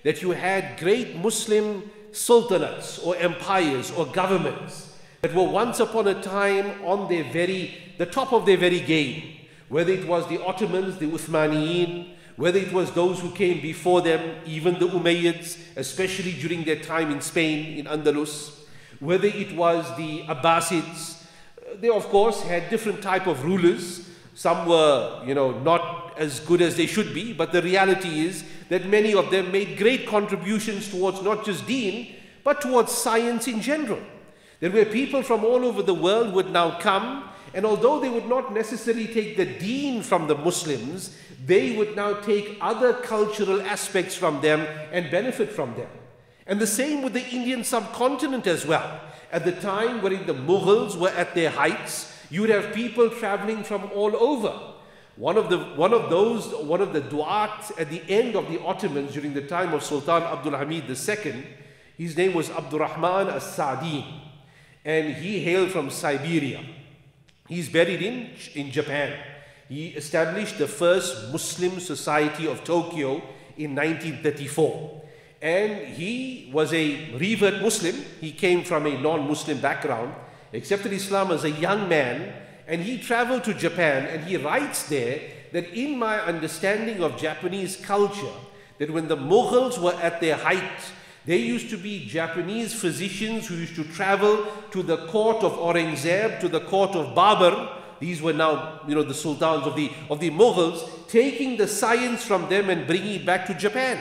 that you had great Muslim sultanates or empires or governments that were once upon a time on the top of their very game. Whether it was the Ottomans, the Uthmaniyin, whether it was those who came before them, even the Umayyads, especially during their time in Spain, in Andalus, whether it was the Abbasids, they of course had different type of rulers. Some were, not as good as they should be, but the reality is that many of them made great contributions towards not just deen, but towards science in general. There were people from all over the world would now come, and although they would not necessarily take the deen from the Muslims, they would now take other cultural aspects from them and benefit from them. And the same with the Indian subcontinent as well. At the time when the Mughals were at their heights, you would have people traveling from all over. One of the du'at at the end of the Ottomans during the time of Sultan Abdul Hamid II, his name was Abdurrahman as-Sa'di, and he hailed from Siberia. He's buried in Japan. He established the first Muslim society of Tokyo in 1934. And he was a revert Muslim. He came from a non-Muslim background, accepted Islam as a young man, and he traveled to Japan, and he writes there that in my understanding of Japanese culture, that when the Mughals were at their height, there used to be Japanese physicians who used to travel to the court of Aurangzeb, to the court of Babur. These were now, the sultans of the Mughals, taking the science from them and bringing it back to Japan.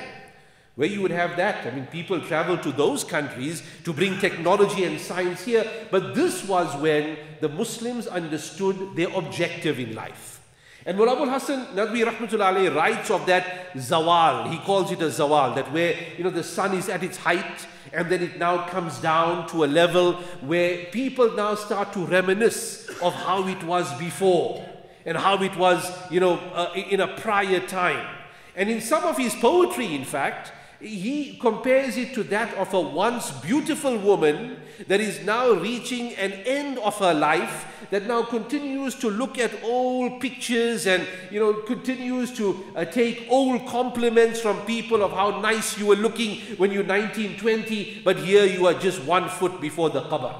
Where you would have that, people travel to those countries to bring technology and science here. But this was when the Muslims understood their objective in life. And Mullah Abul Hasan Nadwi Rahmatullah Alayhi writes of that zawal. He calls it a zawal, that where the sun is at its height and then it now comes down to a level where people now start to reminisce of how it was before and how it was in a prior time. And in some of his poetry, in fact, he compares it to that of a once beautiful woman that is now reaching an end of her life, that now continues to look at old pictures and continues to take old compliments from people of how nice you were looking when you're 19, 20, but here you are just 1 foot before the qabr.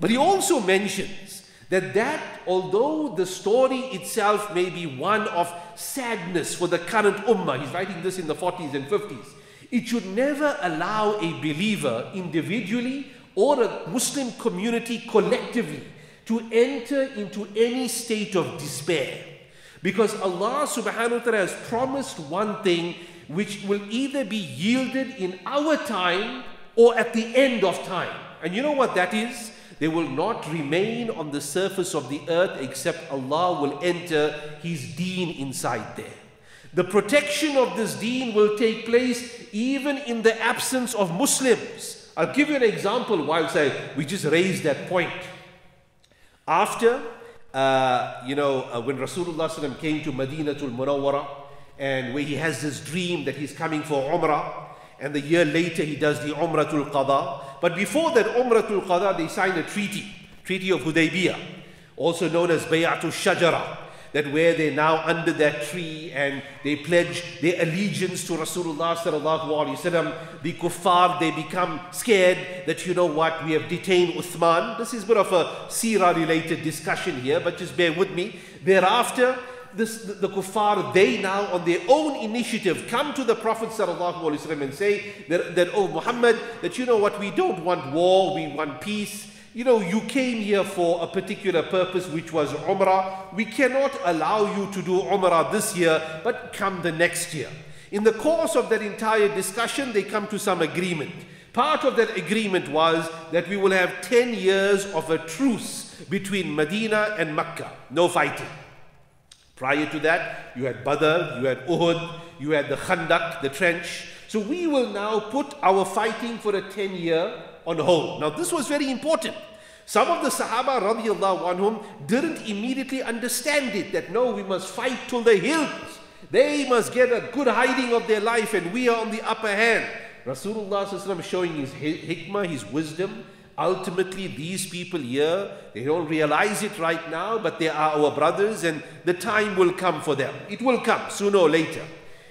But he also mentions that although the story itself may be one of sadness for the current ummah, he's writing this in the 40s and 50s, it should never allow a believer individually or a Muslim community collectively to enter into any state of despair. Because Allah subhanahu wa ta'ala has promised one thing which will either be yielded in our time or at the end of time. And you know what that is? They will not remain on the surface of the earth except Allah will enter His deen inside there. The protection of this deen will take place even in the absence of Muslims. I'll give you an example whilst we just raised that point. After, when Rasulullah ﷺ came to Madinatul Munawwara, and where he has this dream that he's coming for Umrah, and the year later he does the Umratul Qada. But before that Umratul Qada, they signed a Treaty of Hudaybiyah, also known as Bay'atul Shajara, that where they're now under that tree and they pledge their allegiance to Rasulullah sallallahu alaihi wasallam. The kuffar, they become scared that, we have detained Uthman. This is a bit of a seerah related discussion here, but just bear with me. Thereafter, the kuffar, they now on their own initiative come to the Prophet sallallahu alaihi wasallam and say that, oh Muhammad, that we don't want war, we want peace. You came here for a particular purpose, which was Umrah. We cannot allow you to do Umrah this year, but come the next year. In the course of that entire discussion, they come to some agreement. Part of that agreement was that we will have 10 years of a truce between Medina and Mecca. No fighting. Prior to that, you had Badr, you had Uhud, you had the Khandaq, the trench. So we will now put our fighting for a 10-year on hold. Now this was very important. Some of the Sahaba radiallahu anhum didn't immediately understand it, that no, we must fight till the hilt. They must get a good hiding of their life and we are on the upper hand. Rasulullah sallallahu alaihi wasallam showing his hikmah, his wisdom. Ultimately, these people here, they don't realize it right now, but they are our brothers and the time will come for them. It will come sooner or later.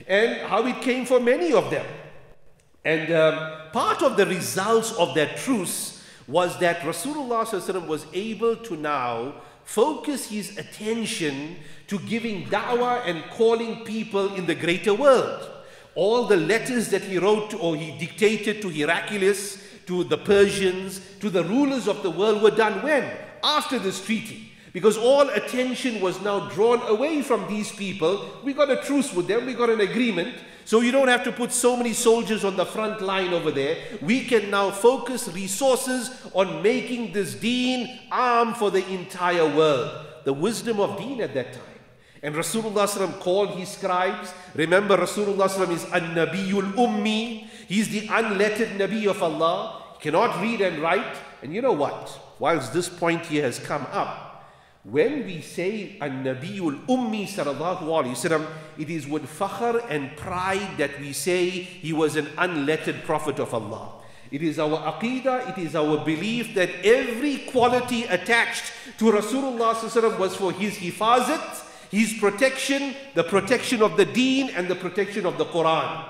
And how it came for many of them. And part of the results of that truce was that Rasulullah ﷺ was able to now focus his attention to giving da'wah and calling people in the greater world. All the letters that he wrote or he dictated to Heraclius, to the Persians, to the rulers of the world were done when? After this treaty. Because all attention was now drawn away from these people. We got a truce with them, we got an agreement. So you don't have to put so many soldiers on the front line over there. We can now focus resources on making this deen arm for the entire world. The wisdom of deen at that time. And Rasulullah ﷺ called his scribes. Remember, Rasulullah ﷺ is an-Nabiyul Ummi. He's the unlettered Nabi of Allah. He cannot read and write. And you know what? Whilst this point here has come up, when we say an-Nabiyul Ummi sallallahu alayhi wasallam, it is with fakhr and pride that we say he was an unlettered prophet of Allah. It is our aqeedah, it is our belief that every quality attached to Rasulullah sallallahu alayhi wasallam was for his hifazat, his protection, the protection of the deen and the protection of the Quran.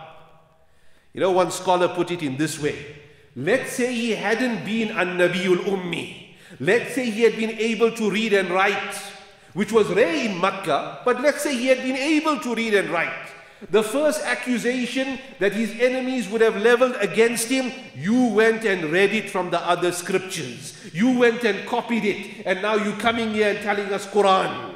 You know, one scholar put it in this way. Let's say he hadn't been an-Nabiyul Ummi. Let's say he had been able to read and write, which was rare in Makkah, but let's say he had been able to read and write. The first accusation that his enemies would have leveled against him, you went and read it from the other scriptures. You went and copied it, and now you're coming here and telling us Quran.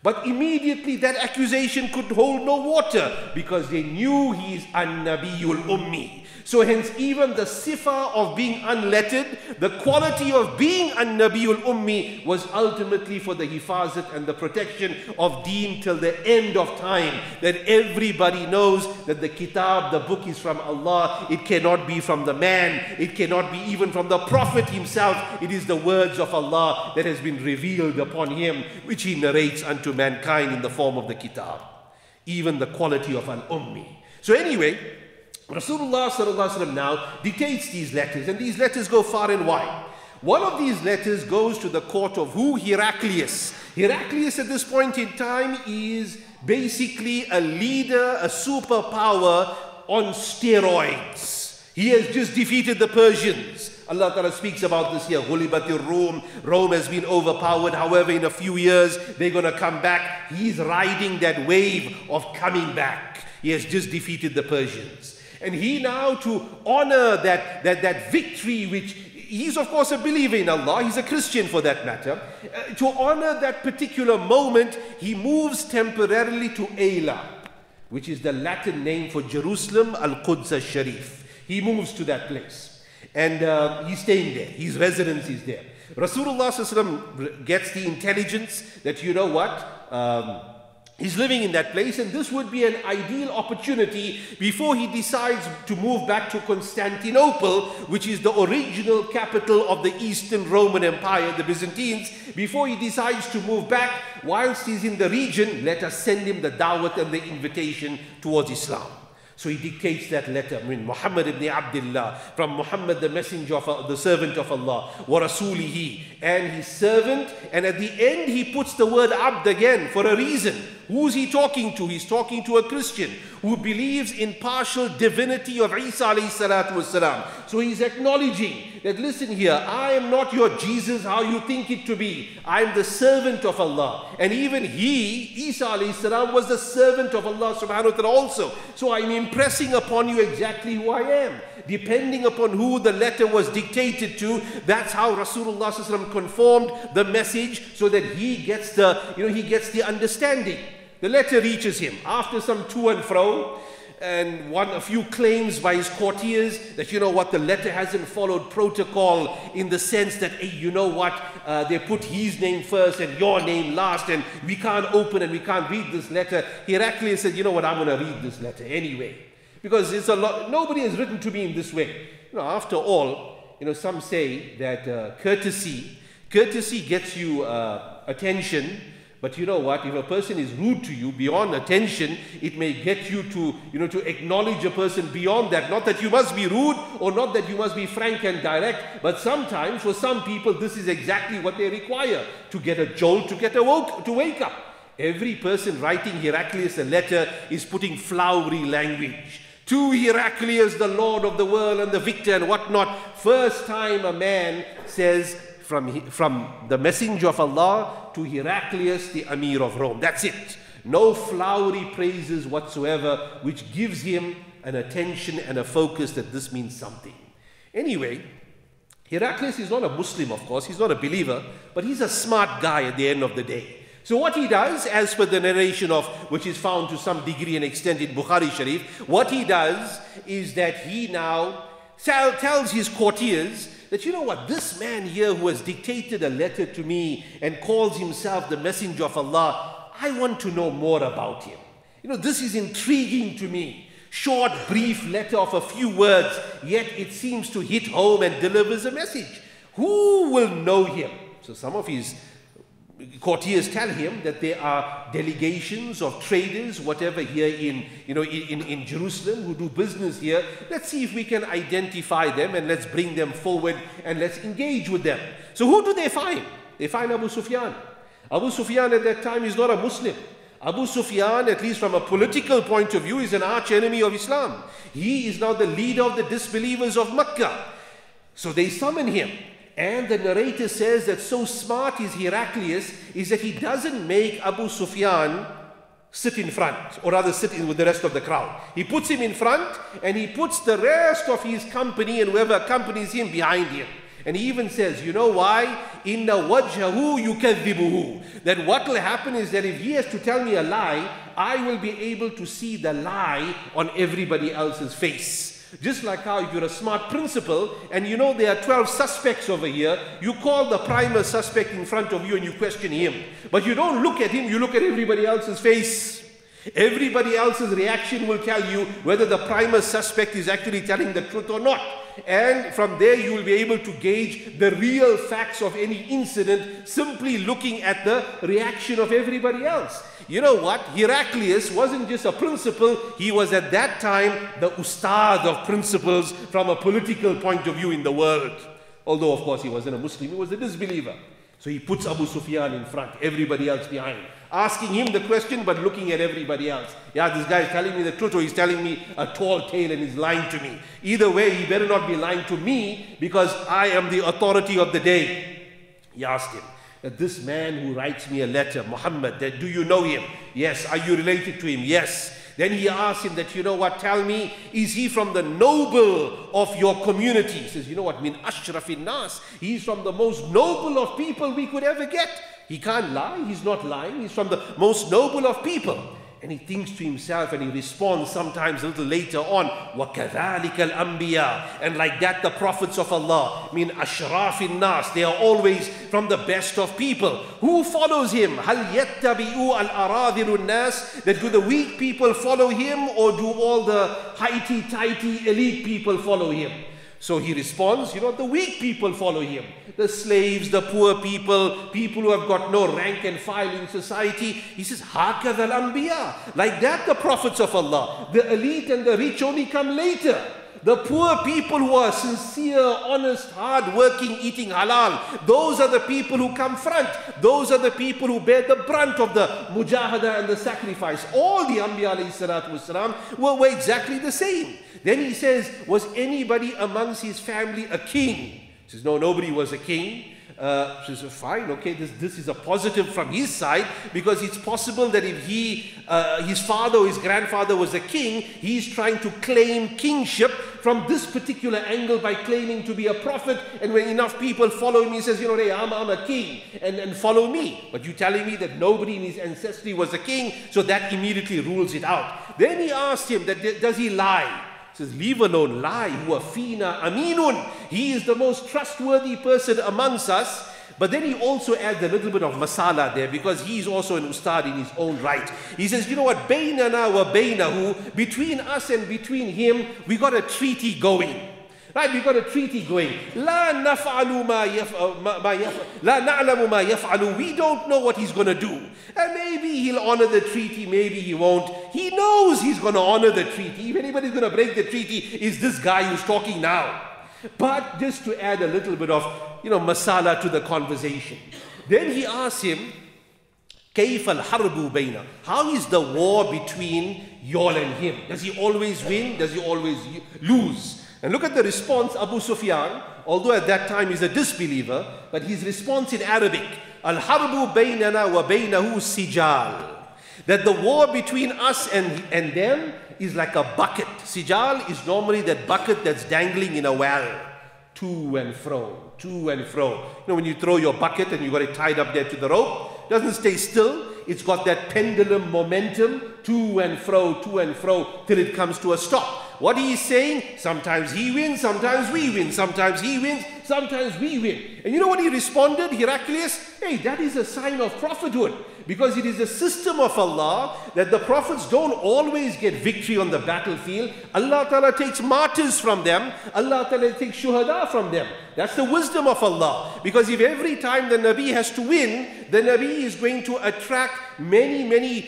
But immediately that accusation could hold no water because they knew he is an-Nabiyul Ummi. So hence even the sifa of being unlettered, the quality of being an-Nabiyul Ummi was ultimately for the hifazat and the protection of deen till the end of time. That everybody knows that the kitab, the book is from Allah. It cannot be from the man. It cannot be even from the Prophet himself. It is the words of Allah that has been revealed upon him, which he narrates unto mankind in the form of the kitab. Even the quality of an Ummi. So anyway, Rasulullah sallallahu alaihi wasallam now dictates these letters, and these letters go far and wide. One of these letters goes to the court of who? Heraclius. Heraclius at this point in time is basically a leader, a superpower on steroids. He has just defeated the Persians. Allah Ta'ala speaks about this here. Ghulibatir Rum. Rome has been overpowered. However, in a few years, they're going to come back. He's riding that wave of coming back. He has just defeated the Persians. And he now, to honor that victory, which he's of course a believer in Allah, he's a Christian for that matter, to honor that particular moment, he moves temporarily to Ayla, which is the Latin name for Jerusalem, Al-Quds al-Sharif. He moves to that place. And he's staying there. His residence is there. Rasulullah ﷺ gets the intelligence that, you know what, he's living in that place, and this would be an ideal opportunity before he decides to move back to Constantinople, which is the original capital of the Eastern Roman Empire, the Byzantines. Before he decides to move back, whilst he's in the region, let us send him the da'wat and the invitation towards Islam. So he dictates that letter, Muhammad ibn Abdullah, from Muhammad the messenger of the servant of Allah, wa rasulihi, and his servant, and at the end he puts the word abd again for a reason. Who's he talking to? He's talking to a Christian who believes in partial divinity of Isa alayhi salatu wasalam. So he's acknowledging that, listen here, I am not your Jesus how you think it to be. I am the servant of Allah. And even he, Isa alayhi salam, was the servant of Allah subhanahu wa ta'ala also. So I'm impressing upon you exactly who I am. Depending upon who the letter was dictated to, that's how Rasulullah sallallahu alaihi wasallam conformed the message so that he gets the understanding. The letter reaches him after some to and fro, and a few claims by his courtiers that, you know what, the letter hasn't followed protocol in the sense that, hey, you know what, they put his name first and your name last, and we can't open and we can't read this letter. Heraclius said, you know what, I'm going to read this letter anyway, because it's a lot. Nobody has written to me in this way. You know, after all, you know, some say that courtesy gets you attention. But you know what, if a person is rude to you beyond attention, it may get you to, to acknowledge a person beyond that. Not that you must be rude or not that you must be frank and direct, but sometimes for some people this is exactly what they require to get a jolt, to wake up. Every person writing Heraclius a letter is putting flowery language, To Heraclius, the Lord of the world and the victor and whatnot. First time a man says from the messenger of Allah to Heraclius, the Amir of Rome. That's it. No flowery praises whatsoever, which gives him an attention and a focus that this means something. Anyway, Heraclius is not a Muslim, of course. He's not a believer, but he's a smart guy at the end of the day. So what he does, as per the narration of which is found to some degree and extent in Bukhari Sharif, what he does is that he now tells his courtiers that, you know what, this man here who has dictated a letter to me and calls himself the messenger of Allah, I want to know more about him. You know, this is intriguing to me. Short, brief letter of a few words, yet it seems to hit home and delivers a message. Who will know him? So some of his courtiers tell him that there are delegations of traders, whatever, here in Jerusalem who do business here. Let's see if we can identify them and let's bring them forward and let's engage with them. So who do they find? They find Abu Sufyan. Abu Sufyan at that time is not a Muslim. Abu Sufyan, at least from a political point of view, is an arch enemy of Islam. He is now the leader of the disbelievers of Mecca. So they summon him. And the narrator says that so smart is Heraclius is that he doesn't make Abu Sufyan sit in front, or rather sit in with the rest of the crowd. He puts him in front and he puts the rest of his company and whoever accompanies him behind him. And he even says, you know why? Inna wajhahu yukadhibuhu. That what will happen is that if he has to tell me a lie, I will be able to see the lie on everybody else's face. Just like how if you're a smart principal and you know there are 12 suspects over here, you call the primer suspect in front of you and you question him. But you don't look at him, you look at everybody else's face. Everybody else's reaction will tell you whether the primer suspect is actually telling the truth or not. And from there you will be able to gauge the real facts of any incident simply looking at the reaction of everybody else. You know what? Heraclius wasn't just a principal, he was at that time the ustad of principles from a political point of view in the world. Although of course he wasn't a Muslim, he was a disbeliever. So he puts Abu Sufyan in front, everybody else behind, asking him the question but looking at everybody else. Yeah, this guy is telling me the truth or he's telling me a tall tale and he's lying to me. Either way, he better not be lying to me because I am the authority of the day. He asked him that this man who writes me a letter, Muhammad, that do you know him? Yes. Are you related to him? Yes. Then he asked him that, you know what, tell me, is he from the noble of your community? He says, you know what, min ashrafin nas. He's from the most noble of people we could ever get. He can't lie, he's not lying, he's from the most noble of people. And he thinks to himself and he responds sometimes a little later on, وَكَذَلِكَ الْأَنْبِيَاءِ. And like that the prophets of Allah, min ashrafin nas, they are always from the best of people. Who follows him? هَلْ يَتَّبِئُوا الْأَرَاذِلُ النَّاسِ. That do the weak people follow him or do all the highty-tighty elite people follow him? So he responds, you know, the weak people follow him. The slaves, the poor people, people who have got no rank and file in society. He says, هَكَذَا الْأَنْبِيَاءِ. Like that the prophets of Allah. The elite and the rich only come later. The poor people who are sincere, honest, hard-working, eating halal, those are the people who come front. Those are the people who bear the brunt of the mujahada and the sacrifice. All the Anbiya alayhi salatu wasalam were exactly the same. Then he says, was anybody amongst his family a king? He says, no, nobody was a king. She says, fine, okay, this is a positive from his side because it's possible that if his father or his grandfather was a king, he's trying to claim kingship from this particular angle by claiming to be a prophet, and when enough people follow him, he says, you know, hey, I'm a king, and follow me. But you're telling me that nobody in his ancestry was a king, so that immediately rules it out. Then he asked him, that does he lie? He says, leave alone lie. Huwa fina aminun. He is the most trustworthy person amongst us. But then he also adds a little bit of masala there because he is also an ustad in his own right. He says, you know what, baynana wa baynahu, between us and between him, we got a treaty going. Right, we got a treaty going. La naf'alu ma na'lamu ma yaf'alu. We don't know what he's going to do. And maybe he'll honor the treaty, maybe he won't. He knows he's going to honor the treaty. If anybody's going to break the treaty, is this guy who's talking now. But just to add a little bit of, you know, masala to the conversation. Then he asks him, كَيْفَ الْحَرْبُ بَيْنَ. How is the war between y'all and him? Does he always win? Does he always lose? And look at the response, Abu Sufyan, although at that time he's a disbeliever, but his response in Arabic, Al-harbu baynana wa baynahu sijal. That the war between us and them is like a bucket. Sijal is normally that bucket that's dangling in a well. To and fro, to and fro. You know, when you throw your bucket and you got it tied up there to the rope, doesn't stay still. It's got that pendulum momentum, to and fro, till it comes to a stop. What he is saying, sometimes he wins, sometimes we win, sometimes he wins, sometimes we win. And you know what he responded, Heraclius? Hey, that is a sign of prophethood. Because it is a system of Allah that the prophets don't always get victory on the battlefield. Allah Ta'ala takes martyrs from them. Allah Ta'ala takes shuhada from them. That's the wisdom of Allah. Because if every time the Nabi has to win, the Nabi is going to attract many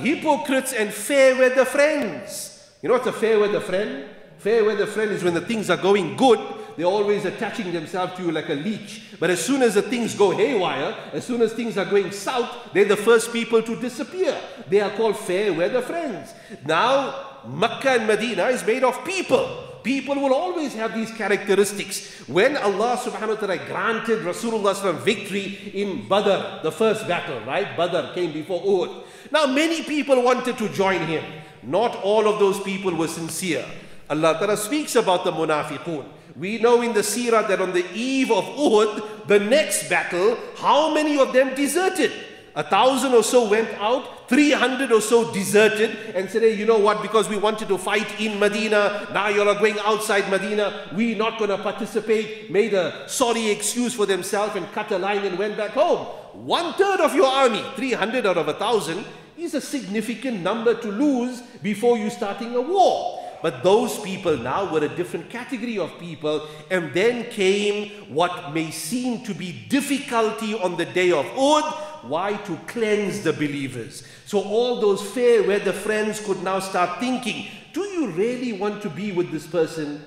hypocrites and fair weather friends. You know what's a fair weather friend? Fair weather friend is when the things are going good, they're always attaching themselves to you like a leech. But as soon as the things go haywire, as soon as things are going south, they're the first people to disappear. They are called fair weather friends. Now, Makkah and Medina is made of people. People will always have these characteristics. When Allah subhanahu wa ta'ala granted Rasulullah victory in Badr, the first battle, right? Badr came before Uhud. Now many people wanted to join him. Not all of those people were sincere. Allah Ta'ala speaks about the munafiqun. We know in the seerah that on the eve of Uhud, the next battle, how many of them deserted? 1,000 or so went out, 300 or so deserted and said, hey, you know what, because we wanted to fight in Medina, now you are going outside Medina, we're not going to participate, made a sorry excuse for themselves and cut a line and went back home. 1/3 of your army, 300 out of 1,000, is a significant number to lose before you starting a war. But those people now were a different category of people, and then came what may seem to be difficulty on the day of Uhud. Why? To cleanse the believers. So all those fair weather friends could now start thinking, do you really want to be with this person,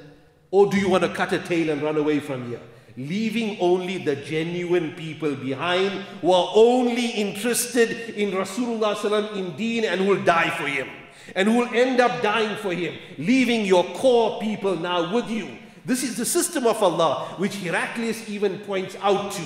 or do you want to cut a tail and run away from here? Leaving only the genuine people behind who are only interested in Rasulullah sallam, in deen, and will die for him. And who will end up dying for him, leaving your core people now with you. This is the system of Allah, which Heraclius even points out to.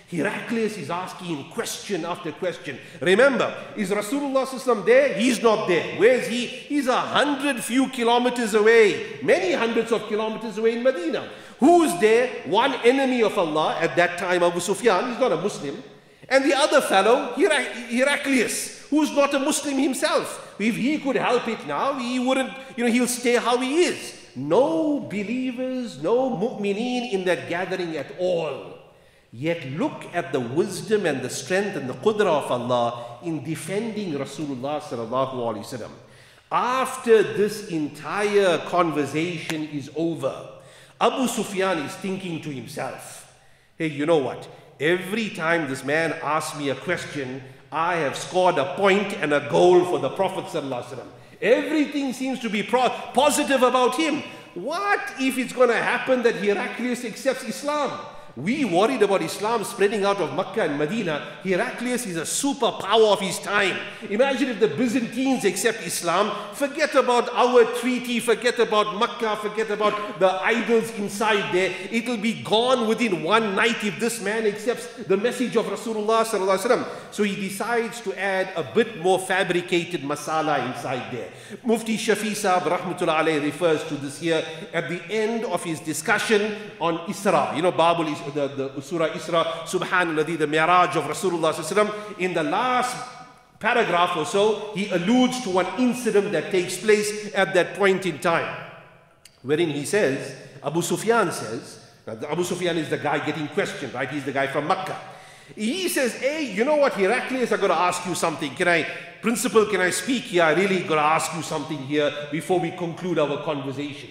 Heraclius is asking him question after question. Remember, is Rasulullah ﷺ there? He's not there. Where is he? He's 100 few kilometers away, many hundreds of kilometers away in Medina. Who's there? One enemy of Allah at that time, Abu Sufyan, he's not a Muslim. And the other fellow, Heraclius, who's not a Muslim himself. If he could help it now, he wouldn't, he'll stay how he is. No believers, no mu'mineen in that gathering at all. Yet look at the wisdom and the strength and the qudra of Allah in defending Rasulullah sallallahu alaihi wasallam. After this entire conversation is over, Abu Sufyan is thinking to himself, hey, you know what? Every time this man asks me a question, I have scored a point and a goal for the Prophet sallallahu alaihi wasallam. Everything seems to be positive about him. What if it's going to happen that Heraclius accepts Islam? We worried about Islam spreading out of Makkah and Medina. Heraclius is a superpower of his time. Imagine if the Byzantines accept Islam. Forget about our treaty, forget about Makkah, forget about the idols inside there. It'll be gone within one night if this man accepts the message of Rasulullah sallallahu alaihi wasallam. So he decides to add a bit more fabricated masala inside there. Mufti Shafi Sahab rahmatullah alayhi refers to this here at the end of his discussion on Isra. Babul is the Surah Isra, Subhanallah, the Mi'raj of Rasulullah sallallahu alaihi wasallam. In the last paragraph or so, he alludes to one incident that takes place at that point in time, wherein he says, Abu Sufyan says, Abu Sufyan is the guy getting questioned, right? He's the guy from Makkah. He says, hey, you know what, Heraclius, I'm going to ask you something. Can I speak here? I really got to ask you something here before we conclude our conversation.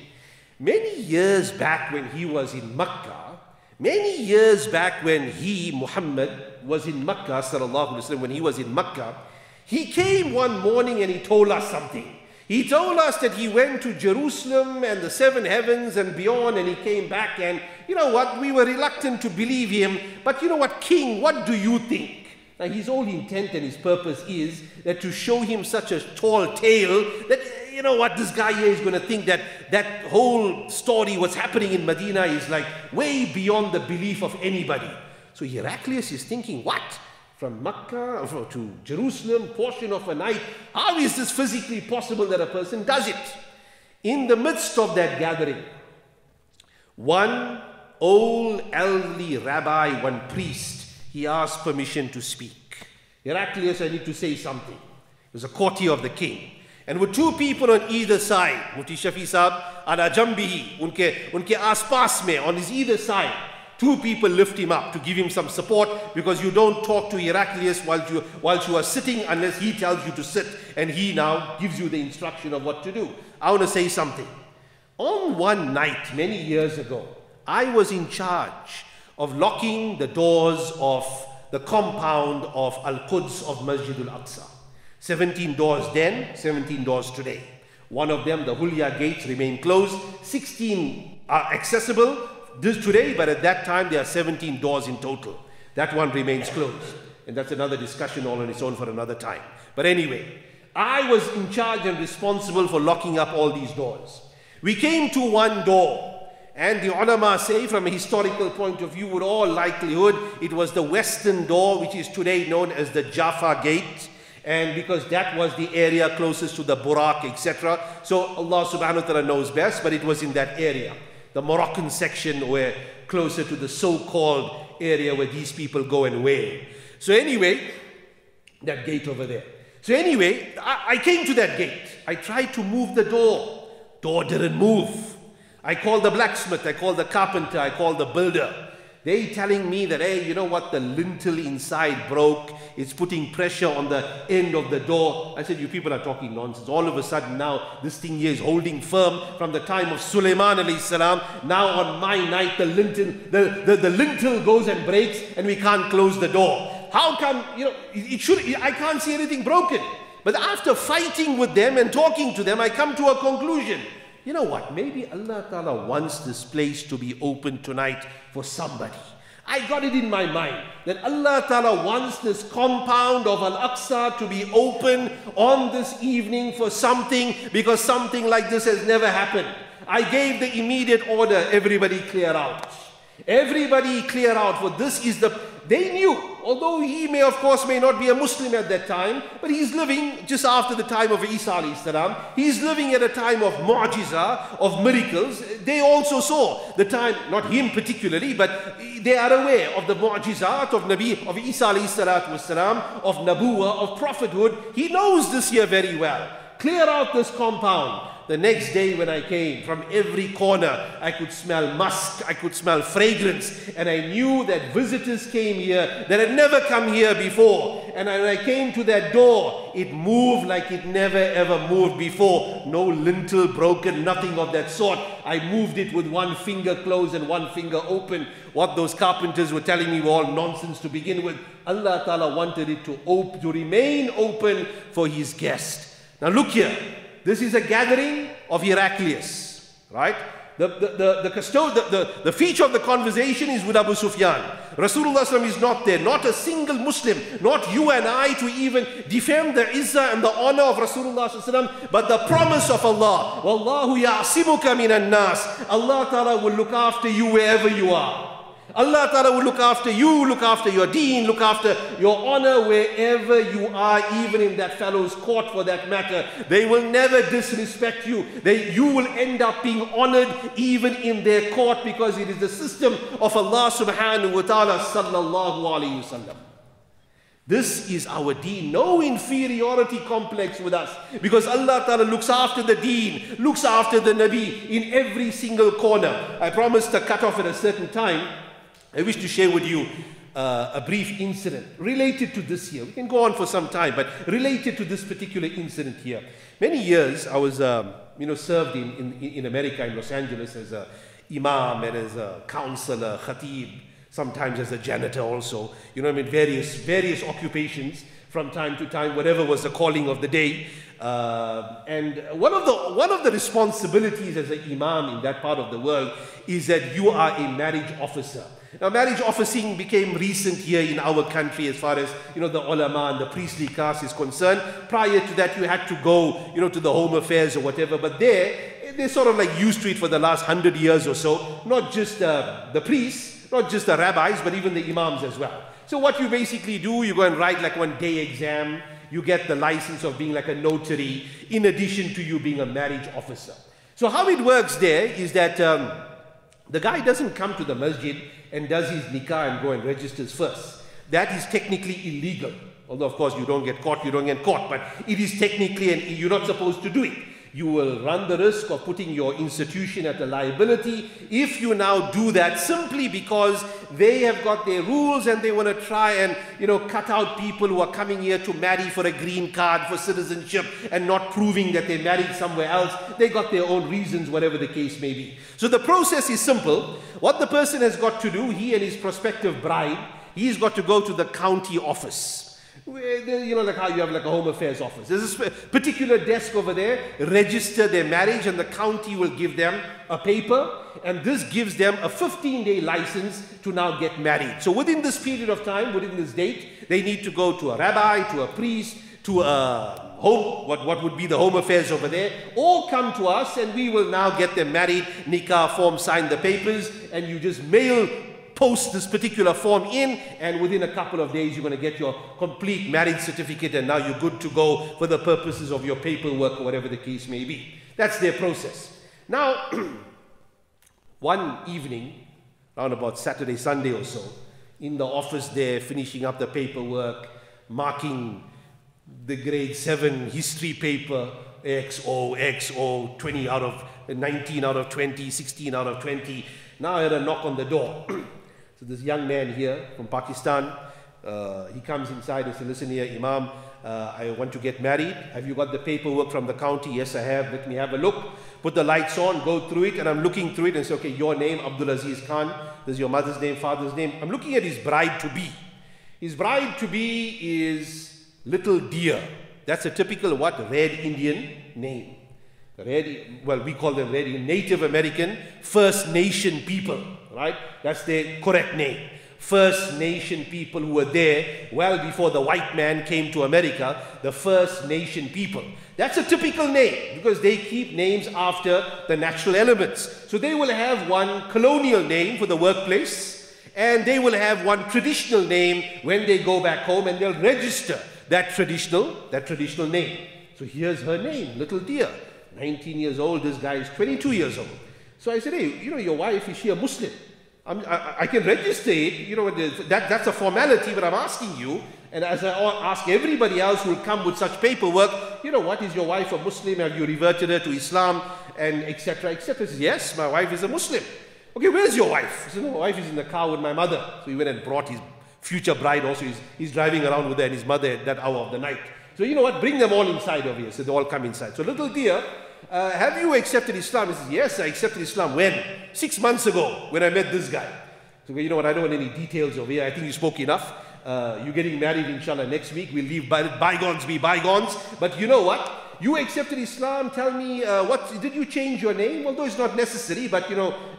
Many years back when he was in Makkah, many years back when Muhammad, was in Makkah, sallallahu alaihi wasallam, when he was in Makkah, he came one morning and he told us something. He told us that he went to Jerusalem and the seven heavens and beyond, and he came back, and you know what, we were reluctant to believe him. But you know what, King, what do you think? Now his whole intent and his purpose is that to show him such a tall tale that, you know what, this guy here is going to think that that whole story, what's happening in Medina, is like way beyond the belief of anybody. So Heraclius is thinking, what? From Mecca to Jerusalem, portion of a night, how is this physically possible that a person does it? In the midst of that gathering, one old elderly rabbi, one priest, he asked permission to speak. Heraclius, I need to say something. He was a courtier of the king. And with two people on either side, Mufti Shafi Sahab, ala jambihi, unke aas-paas mein, on his either side, two people lift him up to give him some support, because you don't talk to Heraclius while you are sitting unless he tells you to sit, and he now gives you the instruction of what to do. I want to say something. On one night, many years ago, I was in charge of locking the doors of the compound of Al-Quds of Masjid Al-Aqsa. 17 doors then, 17 doors today. One of them, the Hulya gates, remain closed. 16 are accessible today, but at that time there are 17 doors in total. That one remains closed. And that's another discussion all on its own for another time. But anyway, I was in charge and responsible for locking up all these doors. We came to one door, and the ulama say, from a historical point of view, with all likelihood, it was the western door, which is today known as the Jaffa Gate. And because that was the area closest to the Burak, etc. So Allah subhanahu wa ta'ala knows best, but it was in that area. The Moroccan section were closer to the so-called area where these people go and wail. So anyway, that gate over there. So anyway, I came to that gate. I tried to move the door. Door didn't move. I called the blacksmith, I called the carpenter, I called the builder. They telling me that, hey, you know what, the lintel inside broke. It's putting pressure on the end of the door. I said, you people are talking nonsense. All of a sudden now, this thing here is holding firm from the time of Sulaiman alayhi salam. Now on my night, the lintel goes and breaks and we can't close the door. How come, you know, I can't see anything broken. But after fighting with them and talking to them, I come to a conclusion. You know what, maybe Allah Ta'ala wants this place to be open tonight for somebody. I got it in my mind that Allah Ta'ala wants this compound of Al-Aqsa to be open on this evening for something, because something like this has never happened. I gave the immediate order, everybody clear out. Everybody clear out, for this is they knew, although he may of course may not be a Muslim at that time, but he's living just after the time of Isa alayhi salam. He's living at a time of mu'jiza, of miracles. They also saw the time, not him particularly, but they are aware of the mu'jizat of Nabi, of Isa alayhi salatu wasalam, of Nabuwa, of prophethood. He knows this here very well. Clear out this compound. The next day when I came, from every corner, I could smell musk, I could smell fragrance, and I knew that visitors came here that had never come here before. And when I came to that door, it moved like it never ever moved before. No lintel broken, nothing of that sort. I moved it with one finger closed and one finger open. What those carpenters were telling me were all nonsense to begin with. Allah Ta'ala wanted it to remain open for His guest. Now look here. This is a gathering of Heraclius, right? The feature of the conversation is with Abu Sufyan. Rasulullah ﷺ is not there. Not a single Muslim, not you and I, to even defend the izzah and the honor of Rasulullah ﷺ, but the promise of Allah. Wallahu ya'asimuka minan nas. Allah Ta'ala will look after you wherever you are. Allah Ta'ala will look after you, look after your deen, look after your honor wherever you are, even in that fellow's court for that matter. They will never disrespect you. You will end up being honored even in their court, because it is the system of Allah subhanahu wa ta'ala sallallahu alayhi wasallam. This is our deen. No inferiority complex with us, because Allah Ta'ala looks after the deen, looks after the Nabi in every single corner. I promised to cut off at a certain time. I wish to share with you a brief incident related to this here. We can go on for some time, but related to this particular incident here. Many years I was served in America, in Los Angeles, as a imam and as a counselor, khatib, sometimes as a janitor also. You know, I mean, various occupations from time to time, whatever was the calling of the day. And one of the responsibilities as an imam in that part of the world is that you are a marriage officer. Now, marriage officing became recent here in our country as far as, the ʿUlamāء and the priestly caste is concerned. Prior to that, you had to go, to the home affairs or whatever. But they're sort of like used to it for the last 100 years or so. Not just the priests, not just the rabbis, but even the imams as well. So what you basically do, you go and write like one day exam. You get the license of being like a notary, in addition to you being a marriage officer. So how it works there is that the guy doesn't come to the masjid and does his nikah and go and registers first. That is technically illegal. Although, of course, you don't get caught, but it is technically, and you're not supposed to do it. You will run the risk of putting your institution at a liability if you now do that simply because they have got their rules and they want to try and, cut out people who are coming here to marry for a green card, for citizenship, and not proving that they married somewhere else. They got their own reasons, whatever the case may be. So the process is simple. What the person has got to do, he and his prospective bride, he's got to go to the county office. Like how you have like a home affairs office. There's this particular desk over there, register their marriage, and the county will give them a paper, and this gives them a 15-day license to now get married. So within this period of time, within this date, they need to go to a rabbi, to a priest, to a home, what would be the home affairs over there, all come to us, and we will now get them married, nikah form, sign the papers, and you just post this particular form in, and within a couple of days you're going to get your complete marriage certificate, and now you're good to go for the purposes of your paperwork or whatever the case may be. That's their process. Now, one evening, around about Saturday, Sunday or so, in the office there, finishing up the paperwork, marking the grade 7 history paper, XO, 20 out of 19 out of 20, 16 out of 20. Now I had a knock on the door. So this young man here from Pakistan, he comes inside and says, listen here, Imam, I want to get married. Have you got the paperwork from the county? Yes, I have. Let me have a look. Put the lights on, go through it, and I'm looking through it and say, okay, your name, Abdul Aziz Khan. This is your mother's name, father's name. I'm looking at his bride-to-be. His bride-to-be is Little Deer. That's a typical what? Red Indian name. We call them Red Indian, Native American, First Nation people. Right? That's their correct name. First Nation people who were there well before the white man came to America, the First Nation people. That's a typical name because they keep names after the natural elements. So they will have one colonial name for the workplace, and they will have one traditional name when they go back home, and they'll register that traditional name. So here's her name, Little Deer. 19 years old, this guy is 22 years old. So I said, hey, your wife, is she a Muslim? I can register it, that's a formality, but I'm asking you, and as I ask everybody else who will come with such paperwork, what, is your wife a Muslim? Have you reverted her to Islam? And etc., etc. He says, yes, my wife is a Muslim. Okay, where's your wife? He said, no, my wife is in the car with my mother. So he went and brought his future bride also. He's driving around with her and his mother at that hour of the night. So you know what, bring them all inside over here. So they all come inside. So Little Deer, have you accepted Islam? He says, yes, I accepted Islam. When? 6 months ago, when I met this guy. So you know what, I don't want any details over here. I think you spoke enough. You're getting married, inshallah, next week. We'll leave bygones be bygones. But you know what? You accepted Islam. Tell me, did you change your name? Although it's not necessary, but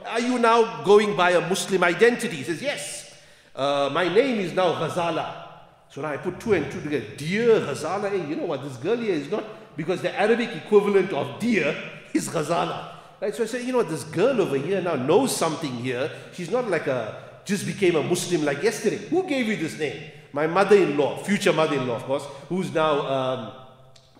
are you now going by a Muslim identity? He says, yes. My name is now Ghazala. So now I put 2 and 2 together. Deer, Ghazala. Hey, you know what? This girl here is not, because the Arabic equivalent of deer is Ghazala. Right? So I said, this girl over here now knows something here. She's not like just became a Muslim like yesterday. Who gave you this name? My mother-in-law, future mother-in-law, of course, who's now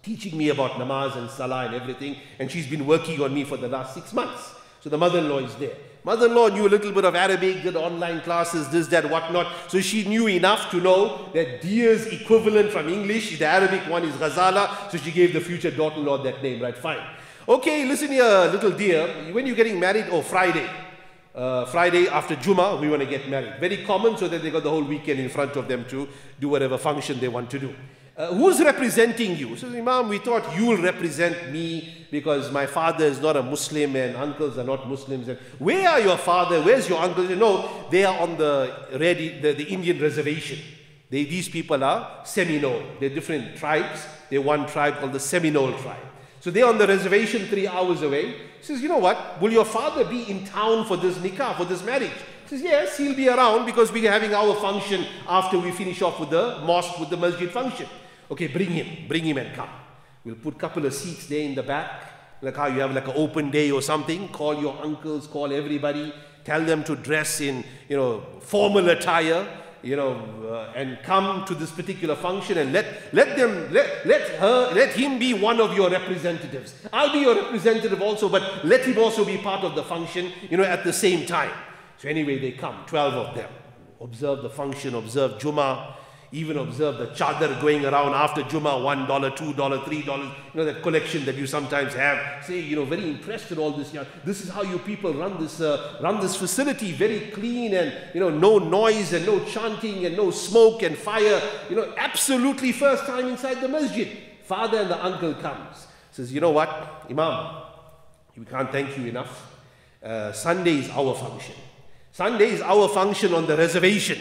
teaching me about namaz and salah and everything. And she's been working on me for the last 6 months. So the mother-in-law is there. Mother-in-law knew a little bit of Arabic, did online classes, this, that, whatnot. So she knew enough to know that deer's equivalent from English, the Arabic one is Ghazala. So she gave the future daughter-in-law that name, right? Fine. Okay, listen here, Little Deer. When you're getting married, Friday. Friday after Jummah, we want to get married. Very common, so that they got the whole weekend in front of them to do whatever function they want to do. Who's representing you? So Imam, we thought you will represent me because my father is not a Muslim and uncles are not Muslims. And where are your father? Where's your uncle? They are on the Indian reservation. These people are Seminole. They're different tribes. They're one tribe called the Seminole tribe. So they're on the reservation 3 hours away. He says, you know what, will your father be in town for this nikah, for this marriage? He says, yes, he'll be around because we're having our function after we finish off with the mosque, with the masjid function. Okay, bring him and come. We'll put a couple of seats there in the back, like how you have like an open day or something. Call your uncles, call everybody, tell them to dress in, formal attire, and come to this particular function, and let him be one of your representatives. I'll be your representative also, but let him also be part of the function, at the same time. So anyway, they come, 12 of them, observe the function, observe Jummah, even observe the chadar going around after Jummah, $1, $2, $3, that collection that you sometimes have. Say, very impressed with all this. This is how you people run this facility, very clean, and no noise and no chanting and no smoke and fire. Absolutely first time inside the masjid. Father and the uncle comes. Says, you know what, Imam, we can't thank you enough. Sunday is our function. Sunday is our function on the reservation.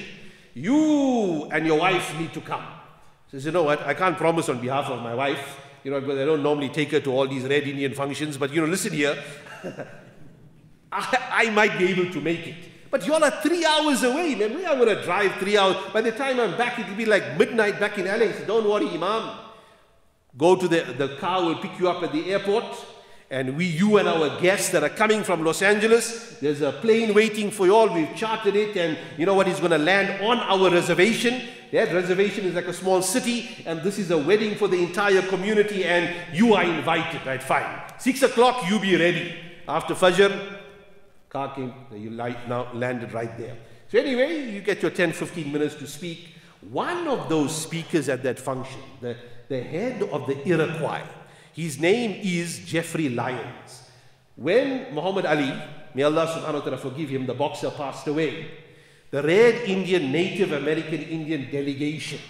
You and your wife need to come. Says, you know what, I can't promise on behalf of my wife, because I don't normally take her to all these Red Indian functions, but listen here, I might be able to make it. But you all are 3 hours away, man. I'm going to drive 3 hours. By the time I'm back, it'll be like midnight back in LA. So don't worry, Imam. Go to the car will pick you up at the airport. And you and our guests that are coming from Los Angeles, there's a plane waiting for you all. We've chartered it, and you know what? He's going to land on our reservation. That reservation is like a small city, and this is a wedding for the entire community, and you are invited, right? Fine. 6 o'clock, you be ready. After Fajr, car came, you now landed right there. So anyway, you get your 10-15 minutes to speak. One of those speakers at that function, the head of the Iroquois, his name is Jeffrey Lyons. When Muhammad Ali, may Allah subhanahu wa ta'ala forgive him, the boxer, passed away, the Red Indian, Native American Indian delegation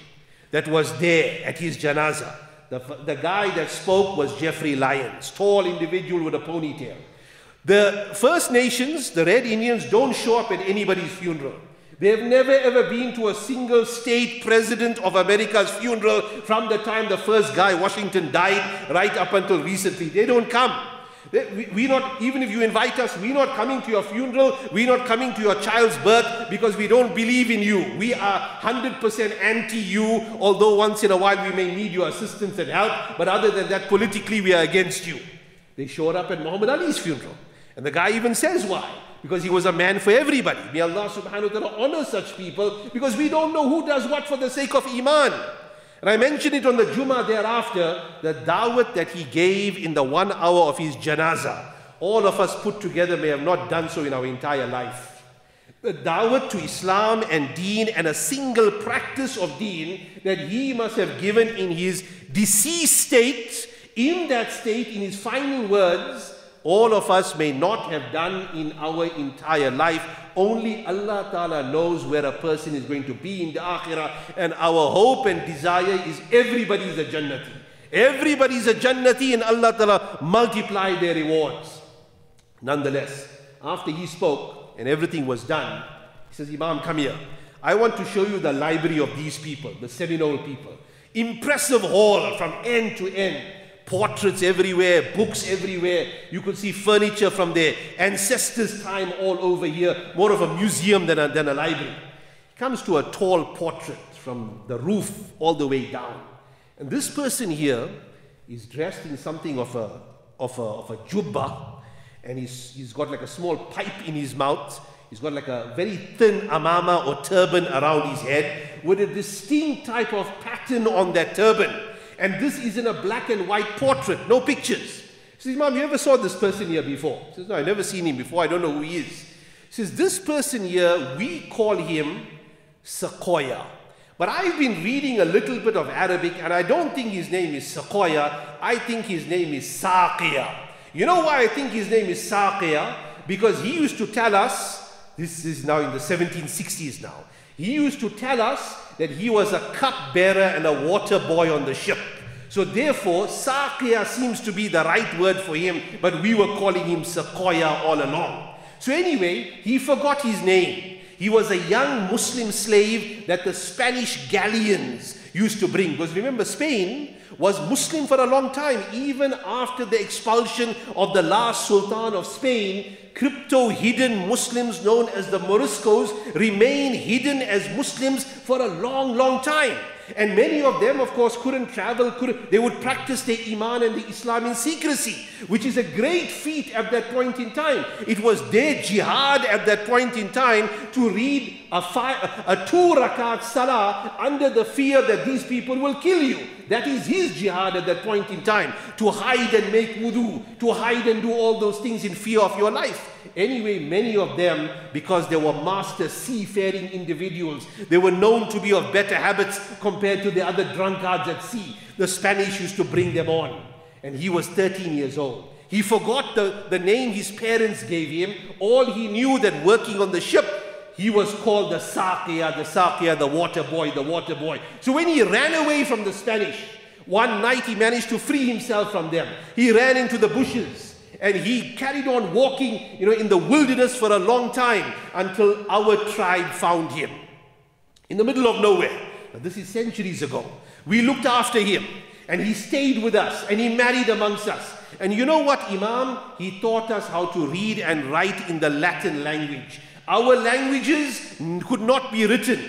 that was there at his janazah, the guy that spoke was Jeffrey Lyons, tall individual with a ponytail. The First Nations, the Red Indians, don't show up at anybody's funeral. They have never ever been to a single state president of America's funeral from the time the first guy, Washington, died right up until recently. They don't come. Even if you invite us, we're not coming to your funeral, we're not coming to your child's birth because we don't believe in you. We are 100% anti-you, although once in a while we may need your assistance and help, but other than that, politically we are against you. They showed up at Muhammad Ali's funeral. And the guy even says why. Because he was a man for everybody. May Allah subhanahu wa ta'ala honor such people, because we don't know who does what for the sake of Iman. And I mentioned it on the Jummah thereafter, the da'wat that he gave in the 1 hour of his janazah. All of us put together may have not done so in our entire life. The da'wat to Islam and deen, and a single practice of deen that he must have given in his deceased state, in that state, in his final words, all of us may not have done in our entire life. Only Allah Ta'ala knows where a person is going to be in the Akhirah. And our hope and desire is everybody is a Jannati. Everybody is a Jannati, and Allah Ta'ala multiply their rewards. Nonetheless, after he spoke and everything was done, he says, Imam, come here. I want to show you the library of these people, the Seminole people. Impressive hall from end to end. Portraits everywhere, books everywhere. You could see furniture from their ancestors' time all over here. More of a museum than a library. He comes to a tall portrait from the roof all the way down. And this person here is dressed in something of a jubba. And he's got like a small pipe in his mouth. He's got like a very thin amama or turban around his head with a distinct type of pattern on that turban. And this is in a black and white portrait, no pictures. He says, Mom, you ever saw this person here before? He says, no, I've never seen him before. I don't know who he is. He says, this person here, we call him Sequoia. But I've been reading a little bit of Arabic, and I don't think his name is Sequoia. I think his name is Saqiya. You know why I think his name is Saqiya? Because he used to tell us, this is now in the 1760s now, he used to tell us that he was a cup-bearer and a water boy on the ship. So therefore, Saqiya seems to be the right word for him, but we were calling him Sequoia all along. So anyway, he forgot his name. He was a young Muslim slave that the Spanish galleons used to bring. Because remember, Spain was Muslim for a long time. Even after the expulsion of the last Sultan of Spain, crypto-hidden Muslims known as the Moriscos remain hidden as Muslims for a long, long time. And many of them, of course, couldn't travel. They would practice their Iman and the Islam in secrecy, which is a great feat at that point in time. It was their jihad at that point in time to read a 2-rakat salah under the fear that these people will kill you. That is his jihad at that point in time, to hide and make wudu, to hide and do all those things in fear of your life. Anyway, many of them, because they were master seafaring individuals, they were known to be of better habits compared to the other drunkards at sea. The Spanish used to bring them on. And he was 13 years old. He forgot the name his parents gave him. All he knew that working on the ship, he was called the Saqiya, the water boy, the water boy. So when he ran away from the Spanish, one night he managed to free himself from them. He ran into the bushes. And he carried on walking, in the wilderness for a long time until our tribe found him. In the middle of nowhere. Now, this is centuries ago. We looked after him and he stayed with us and he married amongst us. And you know what, Imam? He taught us how to read and write in the Latin language. Our languages could not be written.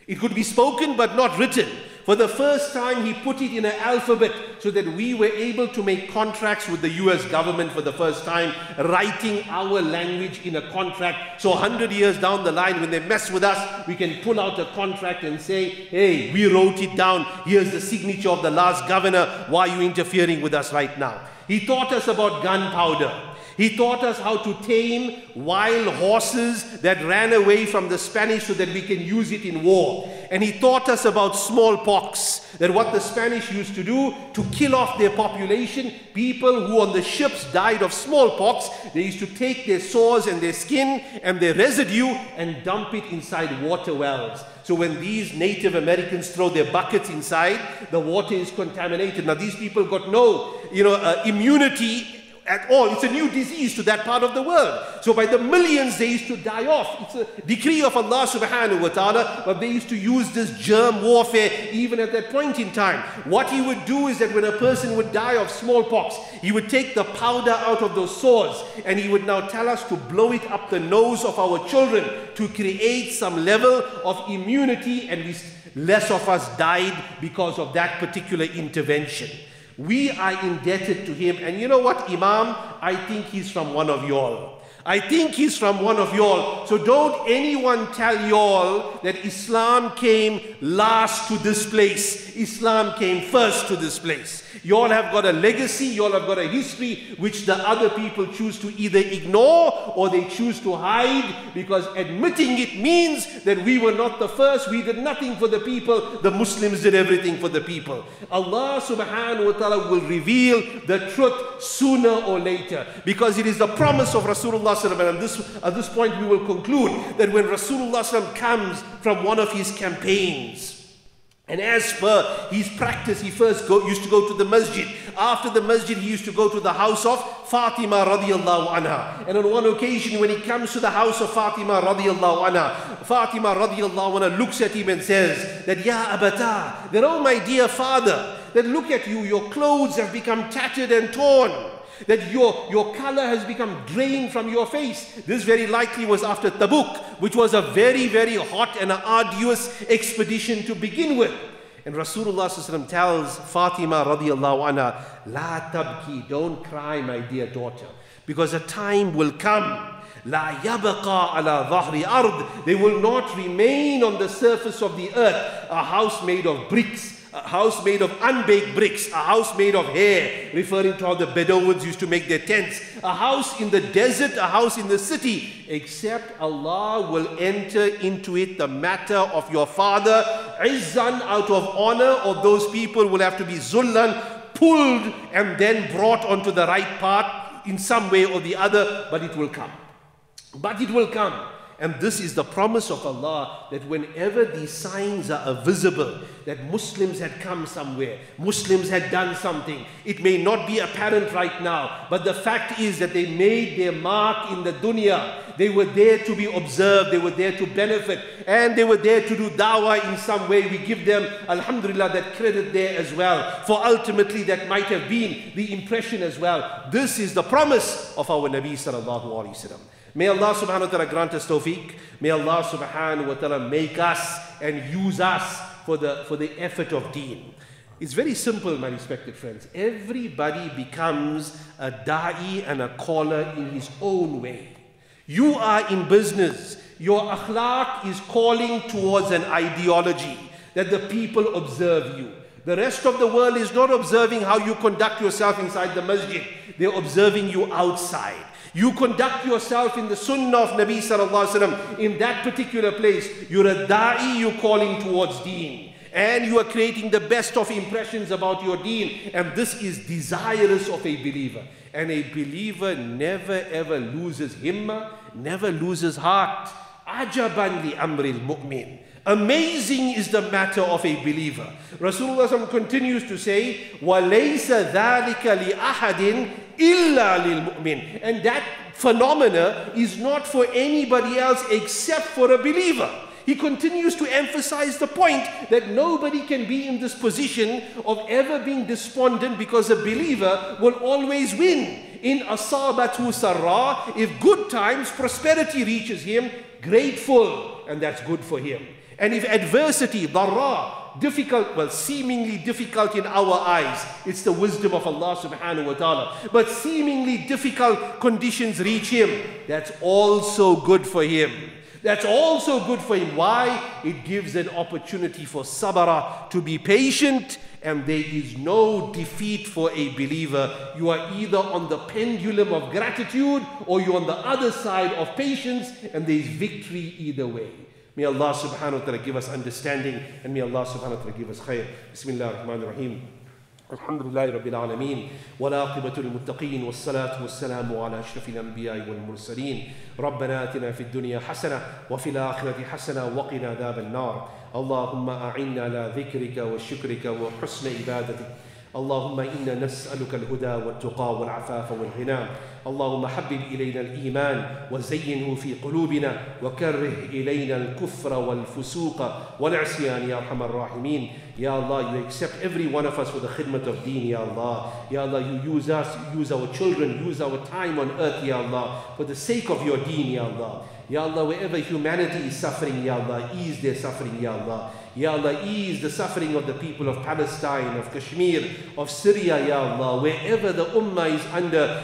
It could be spoken but not written. For the first time, he put it in an alphabet so that we were able to make contracts with the US government for the first time, writing our language in a contract. So 100 years down the line, when they mess with us, we can pull out a contract and say, hey, we wrote it down. Here's the signature of the last governor. Why are you interfering with us right now? He taught us about gunpowder. He taught us how to tame wild horses that ran away from the Spanish so that we can use it in war. And he taught us about smallpox, that what the Spanish used to do to kill off their population, people who on the ships died of smallpox, they used to take their sores and their skin and their residue and dump it inside water wells. So when these Native Americans throw their buckets inside, the water is contaminated. Now these people got no, immunity at all. It's a new disease to that part of the world. So by the millions they used to die off. It's a decree of Allah subhanahu wa ta'ala, but they used to use this germ warfare even at that point in time. What he would do is that when a person would die of smallpox, he would take the powder out of those sores and he would now tell us to blow it up the nose of our children to create some level of immunity, and less of us died because of that particular intervention. We are indebted to him. And you know what, Imam? I think he's from one of y'all. I think he's from one of y'all. So don't anyone tell y'all that Islam came last to this place. Islam came first to this place. Y'all have got a legacy, y'all have got a history which the other people choose to either ignore or they choose to hide, because admitting it means that we were not the first, we did nothing for the people, the Muslims did everything for the people. Allah subhanahu wa ta'ala will reveal the truth sooner or later, because it is the promise of Rasulullah sallallahu alaihi wasallam. At this point we will conclude that when Rasulullah sallallahu alaihi wasallam comes from one of his campaigns, and as per his practice, he first used to go to the Masjid. After the Masjid, he used to go to the house of Fatima radiallahu anha. And on one occasion, when he comes to the house of Fatima radiallahu anha, Fatima radiallahu anha looks at him and says that, Ya abata, that, oh my dear father, that look at you, your clothes have become tattered and torn, that your color has become drained from your face. This very likely was after Tabuk, which was a very, very hot and arduous expedition to begin with. And Rasulullah sallallahu alaihi wasallam tells Fatima radiallahu anha, La tabki, don't cry, my dear daughter, because a time will come, La yabqa ala dhahri ard, they will not remain on the surface of the earth, a house made of bricks, a house made of unbaked bricks, a house made of hair, referring to how the Bedouins used to make their tents, a house in the desert, a house in the city, except Allah will enter into it the matter of your father, izzan, out of honor, or those people will have to be zullan, pulled and then brought onto the right path in some way or the other, but it will come. But it will come. And this is the promise of Allah, that whenever these signs are visible, that Muslims had come somewhere, Muslims had done something. It may not be apparent right now, but the fact is that they made their mark in the dunya. They were there to be observed, they were there to benefit, and they were there to do da'wah in some way. We give them, alhamdulillah, that credit there as well. For ultimately that might have been the impression as well. This is the promise of our Nabi sallallahu alayhi wa sallam. May Allah subhanahu wa ta'ala grant us tawfiq. May Allah subhanahu wa ta'ala make us and use us for the effort of deen. It's very simple, my respected friends. Everybody becomes a da'i and a caller in his own way. You are in business. Your akhlaq is calling towards an ideology that the people observe you. The rest of the world is not observing how you conduct yourself inside the masjid. They're observing you outside. You conduct yourself in the sunnah of Nabi sallallahu alaihi wasallam in that particular place. You're a da'i, you're calling towards deen. And you are creating the best of impressions about your deen. And this is desirous of a believer. And a believer never ever loses himmah, never loses heart. Ajaban li amril mu'min. Amazing is the matter of a believer. Rasulullah continues to say, وَلَيْسَ ذَلِكَ لِأَحَدٍ إِلَّا لِلْمُؤْمِنِ. And that phenomena is not for anybody else except for a believer. He continues to emphasize the point that nobody can be in this position of ever being despondent, because a believer will always win. In asabatu sarra, if good times, prosperity reaches him, grateful, and that's good for him. And if adversity, darra, difficult, well, seemingly difficult in our eyes, it's the wisdom of Allah subhanahu wa ta'ala, but seemingly difficult conditions reach him, that's also good for him. That's also good for him. Why? It gives an opportunity for sabara, to be patient, and there is no defeat for a believer. You are either on the pendulum of gratitude or you're on the other side of patience, and there is victory either way. May Allah subhanahu wa ta'ala give us understanding, and may Allah subhanahu wa ta'ala give us khair. Bismillah ar-Rahman ar-Rahim. Alhamdulillahi Rabbil Alameen. وَالْعَاقِبَةُ لِلْمُتَّقِينَ وَالصَّلَاةُ وَالسَّلَامُ عَلَى أَشْرَفِ الْأَنْبِيَاءِ وَالْمُرْسَلِينَ رَبَّنَا آتِنَا فِي الدُّنْيَا حَسَنَةً وَفِي الْآخِرَةِ حَسَنَةً وَقِنَا عَذَابَ النَّارِ اللهم أعنا على ذكرك وشكرك وحسن عبادتك اللهم إنا نسألك الهدى والتقى والعفاف والغنى اللهم حبب إلينا الإيمان وزينه في قلوبنا وكره إلينا الكفر والفسوق والعصيان يا أرحم الراحمين. Ya Allah, you accept every one of us for the khidmat of deen, Ya Allah. Ya Allah, you use us, use our children, use our time on earth, Ya Allah, for the sake of your deen, Ya Allah. Ya Allah, wherever humanity is suffering, Ya Allah, ease their suffering, Ya Allah. Ya Allah, ease the suffering of the people of Palestine, of Kashmir, of Syria, Ya Allah. Wherever the ummah is under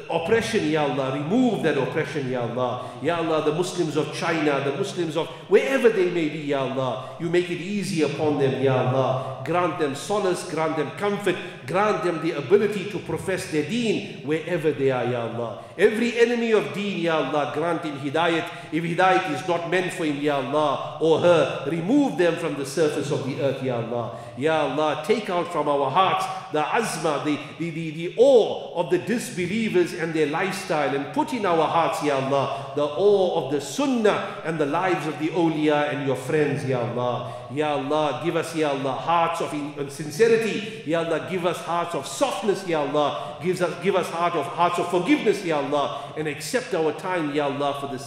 oppression, Ya Allah, remove that oppression, Ya Allah. Ya Allah, the Muslims of China, the Muslims of wherever they may be, Ya Allah, you make it easy upon them, Ya Allah. Grant them solace, grant them comfort, grant them the ability to profess their deen wherever they are, Ya Allah. Every enemy of deen, Ya Allah, grant him hidayat. If hidayat is not meant for him, Ya Allah, or her, remove them from the surface of the earth, Ya Allah. Ya Allah, take out from our hearts the azma, the awe of the disbelievers and their lifestyle, and put in our hearts, Ya Allah, the awe of the sunnah and the lives of the awliya and your friends, Ya Allah. Ya Allah, give us, Ya Allah, hearts of sincerity. Ya Allah, give us hearts of softness, Ya Allah. Give us hearts of forgiveness, Ya Allah, and accept our time, Ya Allah, for the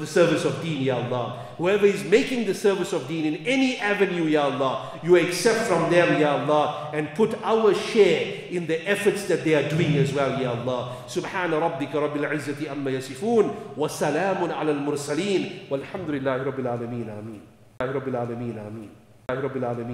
service of deen, Ya Allah. Whoever is making the service of deen in any avenue, Ya Allah, you accept from them, Ya Allah, and put our share in the efforts that they are doing as well, Ya Allah. Subhana rabbika rabbil izzati amma yasifun, wa salamun ala al-mursaleen, walhamdulillahi rabbil alameen, ameen. Rabbil alameen, ameen. Rabbil alameen.